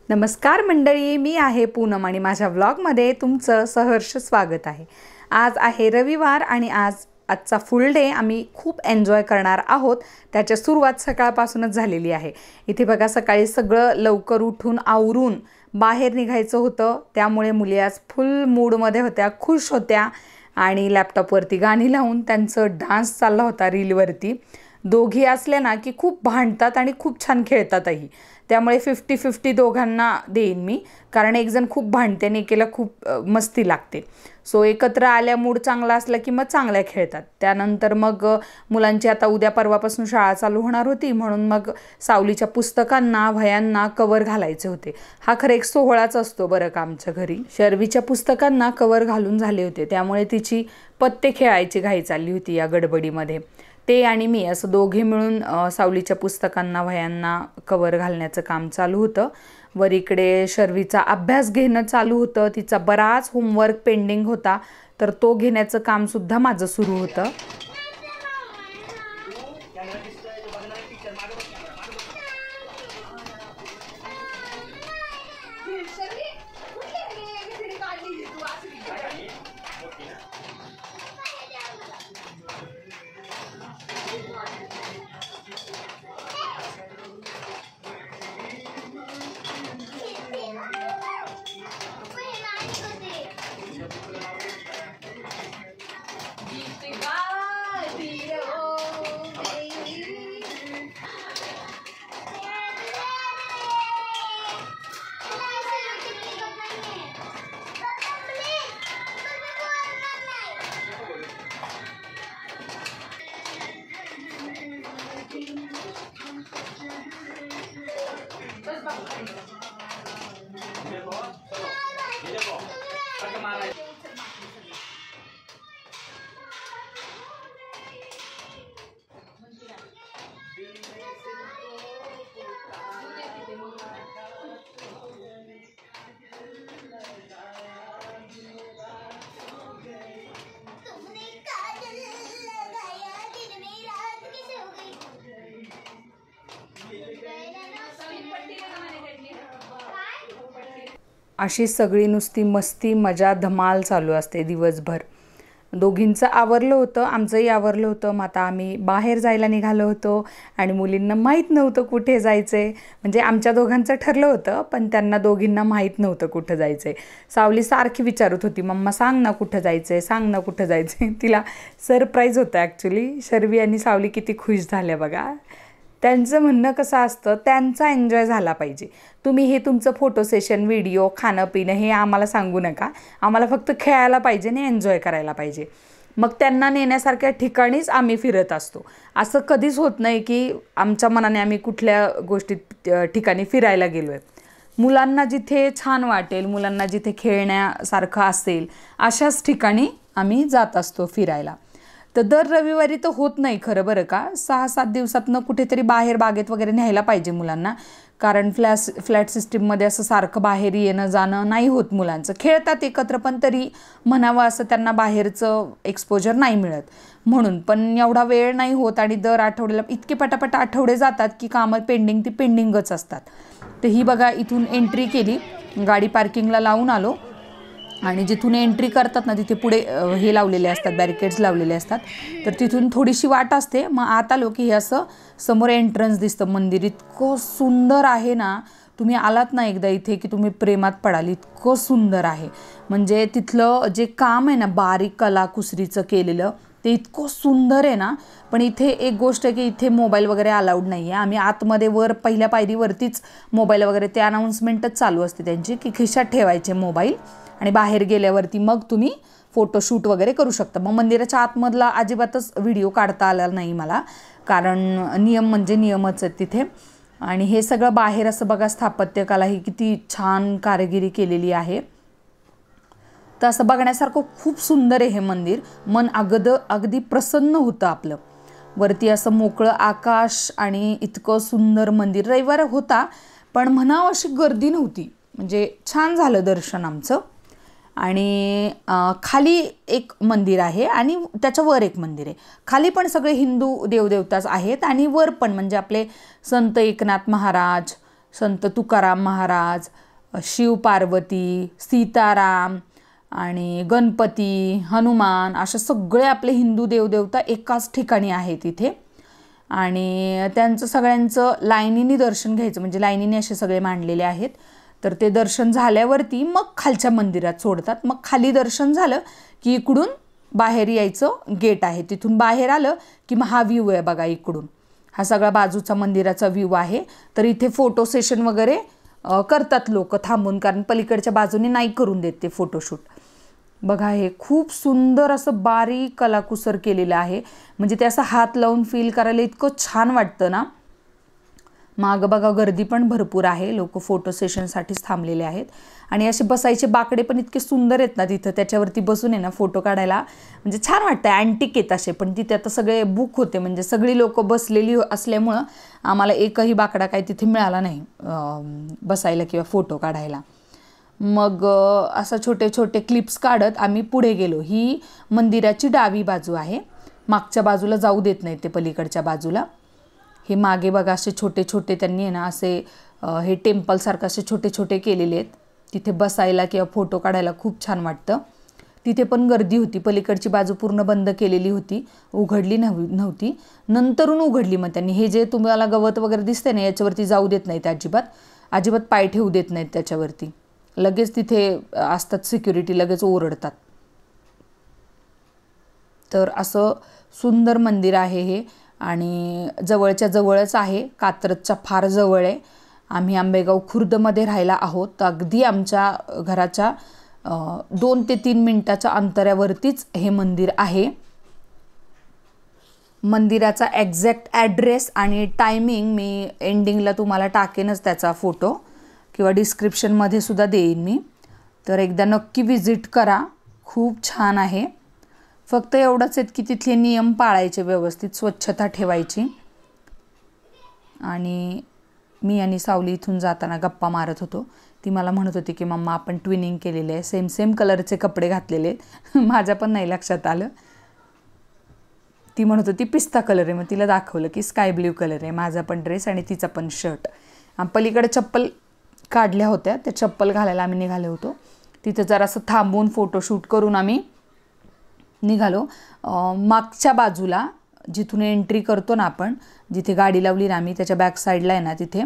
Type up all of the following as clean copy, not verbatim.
नमस्कार मंडळी, मी आहे पूनम आणि माझ्या व्लॉगमध्ये तुमचं सहर्ष स्वागत आहे। आज आहे रविवार आणि आजचा फुल डे आम्ही खूप एन्जॉय करणार आहोत। त्याची सुरुवात सकाळपासूनच झालेली आहे। इथे बघा, सकाळी सगळं लवकर उठून आवरून बाहेर निघायचं होतं, त्यामुळे मुली आज फुल मूडमध्ये होत्या, खुश होत्या आणि लॅपटॉपवरती गाणी लावून त्यांचं डान्स चालला होता रीलवरती। दोघी असल्या ना की खूप भांडतात आणि खूप छान खेळतातही, त्यामुळे 50-50 दोघांना देईन मी, कारण एक जण खूप भांडते आणि एकेला खूप मस्ती लागते। सो एकत्र आल्या, मूड चांगला असला की मग चांगल्या खेळतात। त्यानंतर मग मुलांची आता उद्या परवापासून शाळा चालू होणार होती, म्हणून मग सावलीच्या पुस्तकांना वह्यांना कवर घालायचे होते। हा खरं एक सोहळाच असतो बरं का आमच्या घरी। शर्वीच्या पुस्तकांना कवर घालून झाले होते, त्यामुळे तिची पत्ते खेळायची घाई चालली होती या गडबडीमध्ये। ते आणि मी असं दोघे मिळून सावलीच्या पुस्तकांना वह्यांना कवर घालण्याचं काम चालू होतं। वर इकडे शर्वीचा अभ्यास घेणं चालू होतं, तिचा बराच होमवर्क पेंडिंग होता, तर तो घेण्याचं काम सुद्धा माझं सुरू होतं। अशी सगळी नुसती मस्ती मजा धमाल चालू असते दिवसभर। दोघींचं आवरलं होतं, आमचंही आवरलं होतं। मग आता आम्ही बाहेर जायला निघालो होतो आणि मुलींना माहीत नव्हतं कुठे जायचंय, म्हणजे आमच्या दोघांचं ठरलं होतं पण त्यांना दोघींना माहीत नव्हतं कुठं जायचंय। सावली सारखी विचारत होती, मम्मा सांग ना कुठं जायचंय, सांग ना कुठं जायचंय। तिला सरप्राईज होतं ॲक्च्युली। शर्वी आणि सावली किती खुश झाल्या बघा। त्यांचं म्हणणं कसं असतं, त्यांचा एन्जॉय झाला पाहिजे। तुम्ही हे तुमचं फोटो सेशन, व्हिडिओ, खाणं पिणं हे आम्हाला सांगू नका, आम्हाला फक्त खेळायला पाहिजे आणि एन्जॉय करायला पाहिजे। मग त्यांना नेण्यासारख्या ठिकाणीच आम्ही फिरत असतो। असं कधीच होत नाही की आमच्या मनाने आम्ही कुठल्या ठिकाणी फिरायला गेलो आहे। मुलांना जिथे छान वाटेल, मुलांना जिथे खेळण्यासारखं असेल, अशाच ठिकाणी आम्ही जात असतो फिरायला। तर दर रविवारी तर होत नाही खरं बरं का, 6-7 दिवसातनं कुठेतरी बाहेर बागेत वगैरे न्यायला पाहिजे मुलांना, कारण फ्लॅट सिस्टीममध्ये असं सारखं बाहेर येणं जाणं नाही होत मुलांचं। खेळतात एकत्र पण तरी म्हणावं असं त्यांना बाहेरचं एक्सपोजर नाही मिळत, म्हणून पण एवढा वेळ नाही होत। आणि दर आठवड्याला इतके पटापट आठवडे जातात की कामं पेंडिंग ती पेंडिंगच असतात। तर ही बघा, इथून एंट्री केली, गाडी पार्किंगला लावून आलो आणि जिथून एंट्री करतात ना तिथे पुढे हे लावलेले असतात, बॅरिकेड्स लावलेले असतात, तर तिथून थोडीशी वाट असते। मग आत आलो की हे असं समोर एंट्रन्स दिसतं। मंदिर इतकं सुंदर आहे ना, तुम्ही आलात ना एकदा इथे की तुम्ही प्रेमात पडाल, इतकं सुंदर आहे। म्हणजे तिथलं जे काम आहे ना, बारीक कलाकुसरीचं केलेलं, ते इतकं सुंदर आहे ना। पण इथे एक गोष्ट आहे की इथे मोबाईल वगैरे अलाउड नाही आहे। आम्ही आतमध्ये वर पहिल्या पायरीवरतीच मोबाईल वगैरे, ते अनाऊन्समेंटच चालू असते त्यांची की खिशात ठेवायचे मोबाईल आणि बाहेर गेल्यावरती मग तुम्ही फोटोशूट वगैरे करू शकता। मग मंदिराच्या आतमधला अजिबातच व्हिडिओ काढता आला नाही मला, कारण नियम म्हणजे नियमच आहेत तिथे। आणि हे सगळं बाहेर असं बघा, स्थापत्यकला ही किती छान कारागिरी केलेली आहे। तर असं बघण्यासारखं खूप सुंदर आहे हे मंदिर, मन अगदी प्रसन्न होतं आपलं। वरती असं मोकळं आकाश आणि इतकं सुंदर मंदिर। रविवार होता पण म्हणावं अशी गर्दी नव्हती, म्हणजे छान झालं दर्शन आमचं। आणि खाली एक मंदिर आहे आणि त्याच्यावर एक मंदिर आहे। खाली पण सगळे हिंदू देवदेवताच आहेत आणि वर पण म्हणजे आपले संत एकनाथ महाराज, संत तुकाराम महाराज, शिव पार्वती, सीताराम आणि गणपती, हनुमान अशा सगळे आपले हिंदू देवदेवता एकाच ठिकाणी आहेत इथे. आणि त्यांचं सगळ्यांचं लाईनीने दर्शन घ्यायचं, म्हणजे लाईनीने असे सगळे मांडलेले आहेत. तर ते दर्शन झाल्यावरती मग खालच्या मंदिरात सोडतात. मग खाली दर्शन झालं की इकडून बाहेर यायचं गेट आहे, तिथून बाहेर आलं की मग हा व्ह्यू आहे बघा. इकडून हा सगळा बाजूचा मंदिराचा व्ह्यू आहे. तर इथे फोटो सेशन वगैरे करतात लोक थांबून, कारण पलीकडच्या बाजूने नाही करून देत ते फोटोशूट. बघा हे खूप सुंदर असं बारीक कलाकुसर केलेलं आहे, म्हणजे ते असं हात लावून फील करायला इतकं छान वाटतं ना. मागं बघा गर्दी पण भरपूर आहे, लोक फोटो सेशनसाठीच थांबलेले आहेत. आणि असे बसायचे बाकडे पण इतके सुंदर आहेत ना तिथं, त्याच्यावरती बसून आहे ना फोटो काढायला म्हणजे छान वाटतं. अँटिक आहेत असे, पण तिथे आता सगळे बुक होते, म्हणजे सगळी लोक बसलेली असल्यामुळं आम्हाला एकही बाकडा काही तिथे मिळाला नाही बसायला किंवा फोटो काढायला. मग असं छोटे छोटे क्लिप्स काढत आम्ही पुढे गेलो. ही मंदिराची डावी बाजू आहे, मागच्या बाजूला जाऊ देत नाही ते पलीकडच्या बाजूला. हे मागे बघा असे छोटे छोटे त्यांनी आहे ना असे हे टेम्पलसारखं असे छोटे छोटे केलेले आहेत. तिथे बसायला किंवा फोटो काढायला खूप छान वाटतं. तिथे पण गर्दी होती, पलीकडची बाजू पूर्ण बंद केलेली होती, उघडली नव्हती. नंतरून उघडली मग त्यांनी. हे जे तुम्हाला गवत वगैरे दिसते ना याच्यावरती जाऊ देत नाहीत अजिबात पाय ठेवू देत नाहीत त्याच्यावरती. लगेच तिथे असतात सिक्युरिटी, लगेच ओरडतात. तर असं सुंदर मंदिर आहे हे, आणि जवळच्या जवळच आहे, कात्रजच्या फार जवळ आहे. आम्ही आंबेगाव खुर्दमध्ये राहायला आहोत, तर अगदी आमच्या घराच्या 2 ते 3 मिनिटाच्या अंतरावरतीच हे मंदिर आहे. मंदिराचा एक्झॅक्ट ॲड्रेस आणि टायमिंग मी एंडिंगला तुम्हाला टाकेनच त्याचा फोटो, किंवा डिस्क्रिप्शनमध्ये सुद्धा देईन मी. तर एकदा नक्की विजिट करा, खूप छान आहे. फक्त एवढंच आहेत की तिथले नियम पाळायचे, व्यवस्थित स्वच्छता ठेवायची. आणि मी आणि सावली इथून जाताना गप्पा मारत होतो. ती मला म्हणत होती की मम्मा आपण ट्विनिंग केलेले आहे, सेम कलरचे कपडे घातलेले आहेत. माझ्या पण नाही लक्षात आलं. ती म्हणत होती पिस्ता कलर आहे, मग तिला दाखवलं की स्काय ब्ल्यू कलर आहे माझा पण ड्रेस आणि तिचा पण शर्ट. पलीकडे चप्पल काढल्या होत्या, त्या चप्पल घालायला आम्ही निघालो होतो. तिथं जरासं थांबून फोटोशूट करून आम्ही निघालो. मागच्या बाजूला जिथून एंट्री करतो ना आपण, जिथे गाडी लावली ना आम्ही त्याच्या बॅक साईडला आहे ना, तिथे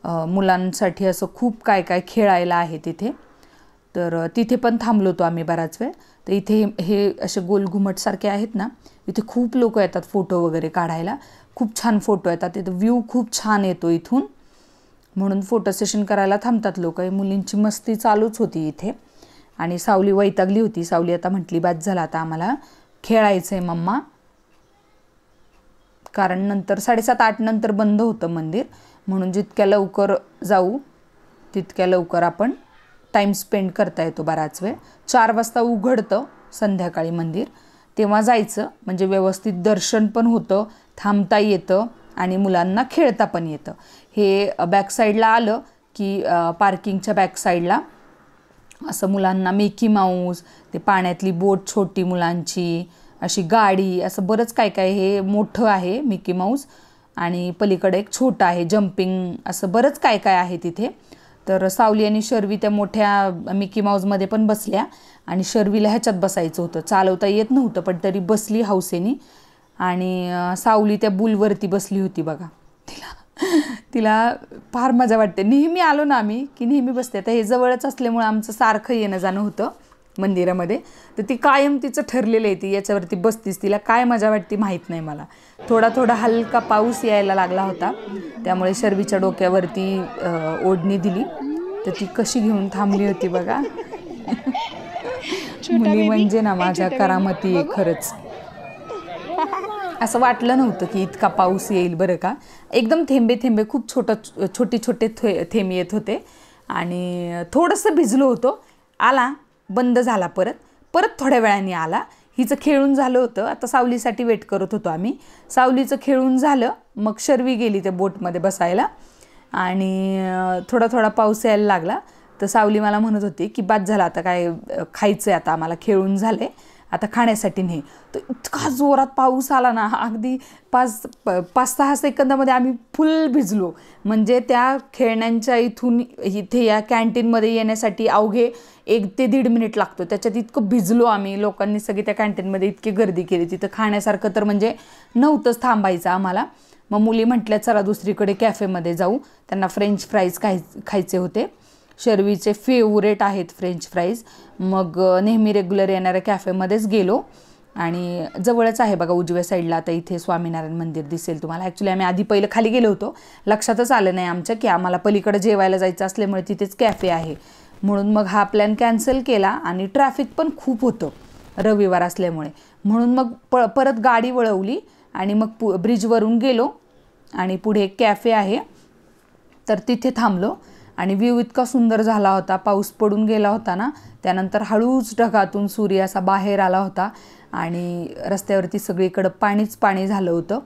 मुलांसाठी असं खूप काय काय खेळायला आहे तिथे. तर तिथे पण थांबलो होतो आम्ही बराच वेळ. तर इथे हे असे गोलघुमटसारखे आहेत ना, इथे खूप लोक येतात फोटो वगैरे काढायला. खूप छान फोटो येतात तिथं, व्ह्यू खूप छान येतो इथून, म्हणून फोटो सेशन करायला थांबतात लोक. मुलींची मस्ती चालूच होती इथे. आणि सावली वैतागली होती. सावली आता म्हटली बाद झाला, आता आम्हाला खेळायचं आहे मम्मा, कारण नंतर 7:30-8 नंतर बंद होतं मंदिर. म्हणून जितक्या लवकर जाऊ तितक्या लवकर आपण टाईम स्पेंड करता येतो बराच वेळ. 4 वाजता उघडतं संध्याकाळी मंदिर, तेव्हा जायचं, म्हणजे व्यवस्थित दर्शन पण होतं, थांबता येतं आणि मुलांना खेळता पण येतं. हे बॅकसाईडला आलं की पार्किंगच्या बॅकसाईडला असं मुलांना मिकी माऊस, ते पाण्यातली बोट छोटी मुलांची, अशी गाडी, असं बरंच काय काय. हे मोठं आहे मिकी माऊस आणि पलीकडे एक छोटं आहे जम्पिंग, असं बरंच काय काय आहे तिथे. तर सावली आणि शर्वी त्या मोठ्या मिकी माऊसमध्ये पण बसल्या, आणि शर्वीला ह्याच्यात बसायचं होतं, चालवता येत नव्हतं पण तरी बसली हौसेनी. आणि सावली त्या बुलवरती बसली होती बघा. तिला फार मजा वाटते. नेहमी आलो ना आम्ही की नेहमी बसते. आता हे जवळच असल्यामुळे आमचं सारखं येणं जाणं होतं मंदिरामध्ये, तर ती कायम तिचं ठरलेलं आहे ती याच्यावरती बसतीस. तिला काय मजा वाटते माहीत नाही मला. थोडा हलका पाऊस यायला लागला होता, त्यामुळे शर्वीच्या डोक्यावरती ओढणी दिली, तर ती कशी घेऊन थांबली होती बघा. मुली म्हणजे ना माझ्या करामती आहे खरंच. असं वाटलं नव्हतं की इतका पाऊस येईल बरं का. एकदम थेंबे थेंबे, खूप छोटे थेंब येत होते, आणि थोडंसं भिजलो होतो. आला, बंद झाला, परत थोड्या वेळाने आला. हिचं खेळून झालं होतं, आता सावलीसाठी वेट करत होतो आम्ही. सावलीचं खेळून झालं, मग शर्वी गेली त्या बोटमध्ये बसायला, आणि थोडा पाऊस यायला लागला. तर सावली मला म्हणत होती की बाद झाला, आता काय खायचं आहे, आता आम्हाला खेळून झाले, आता खाण्यासाठी नाही. तर इतका जोरात पाऊस आला ना, अगदी 5-6 सेकंदामध्ये आम्ही फुल भिजलो. म्हणजे त्या खेळण्यांच्या इथून इथे या कॅन्टीनमध्ये येण्यासाठी अवघे 1 ते 1.5 मिनिट लागतो. त्याच्यात इतकं भिजलो आम्ही. लोकांनी सगळी त्या कॅन्टीनमध्ये इतकी गर्दी केली. तिथं खाण्यासारखं तर म्हणजे नव्हतंच थांबायचं आम्हाला. मग मुली म्हटल्या चला दुसरीकडे कॅफेमध्ये जाऊ. त्यांना फ्रेंच फ्राईज खायचे होते. शर्वीचे फेवरेट आहेत फ्रेंच फ्राईज. मग नेहमी रेग्युलर येणाऱ्या कॅफेमध्येच गेलो आणि जवळच आहे बघा उजव्या साईडला. आता इथे स्वामीनारायण मंदिर दिसेल तुम्हाला. ॲक्च्युली आम्ही आधी पहिलं खाली गेलो होतो, लक्षातच आलं नाही आमच्या की आम्हाला पलीकडे जेवायला जायचं असल्यामुळे तिथेच कॅफे आहे. म्हणून मग हा प्लॅन कॅन्सल केला आणि ट्रॅफिक पण खूप होतं रविवार असल्यामुळे. म्हणून मग परत गाडी वळवली आणि मग ब्रिजवरून गेलो आणि पुढे एक कॅफे आहे तर तिथे थांबलो. आणि व्ह्यू इतका सुंदर झाला होता. पाऊस पडून गेला होता ना, त्यानंतर हळूच ढगातून सूर्य असा बाहेर आला होता आणि रस्त्यावरती सगळीकडं पाणीच पाणी झालं होतं.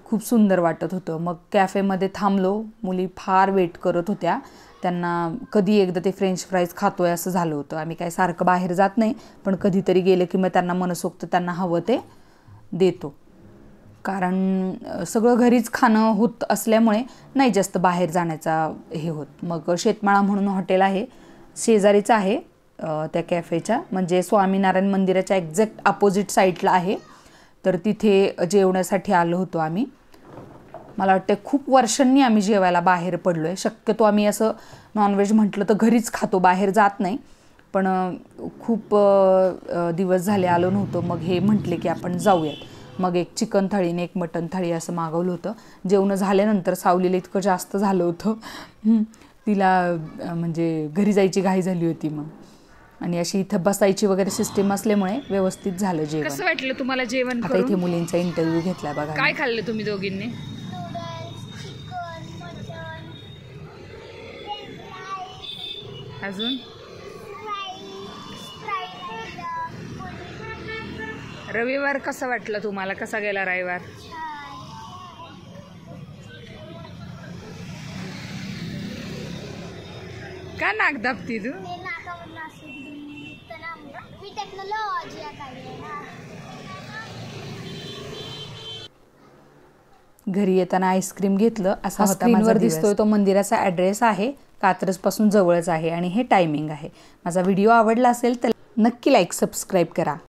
खूप सुंदर वाटत होतं. मग कॅफेमध्ये थांबलो. मुली फार वेट करत होत्या. त्यांना कधी एकदा ते फ्रेंच फ्राईज खातोय असं झालं होतं. आम्ही काय सारखं बाहेर जात नाही, पण कधीतरी गेलं की मग त्यांना मनसोक्त त्यांना हवं ते देतो. कारण सगळं घरीच खाणं होत असल्यामुळे नाही जास्त बाहेर जाण्याचा हे होत. मग शेतमाळा म्हणून हॉटेल आहे, शेजारीचं आहे त्या कॅफेच्या. म्हणजे स्वामीनारायण मंदिराच्या एक्झॅक्ट अपोजिट साईडला आहे. तर तिथे जेवण्यासाठी आलो होतो आम्ही. मला वाटतं खूप वर्षांनी आम्ही जेवायला बाहेर पडलो आहे. शक्यतो आम्ही असं नॉनव्हेज म्हटलं तर घरीच खातो, बाहेर जात नाही. पण खूप दिवस झाले आलो नव्हतो. मग हे म्हटले की आपण जाऊयात. मग एक चिकन थाळी आणि एक मटन थाळी असं मागवलं होतं. जेवण झाल्यानंतर सावलीला इतकं जास्त झालं होतं, तिला म्हणजे घरी जायची घाई झाली होती. मग आणि अशी इथं बसायची वगैरे सिस्टीम असल्यामुळे व्यवस्थित झालं जेवण. कसं वाटलं तुम्हाला जेवण? आता इथे मुलींचा इंटरव्ह्यू घेतला बघा. काय खाल्लं तुम्ही दोघींनी? अजून रविवार कसा वाटला तुम्हाला? कसा गेला रविवार? का नाक दाबती तू? घरी येताना आईस्क्रीम घेतलं. असा स्क्रीनवर दिसतोय तो मंदिराचा ॲड्रेस आहे, कात्रजपासून जवळच आहे आणि हे टायमिंग आहे. माझा व्हिडिओ आवडला असेल तर नक्की लाईक सबस्क्राईब करा.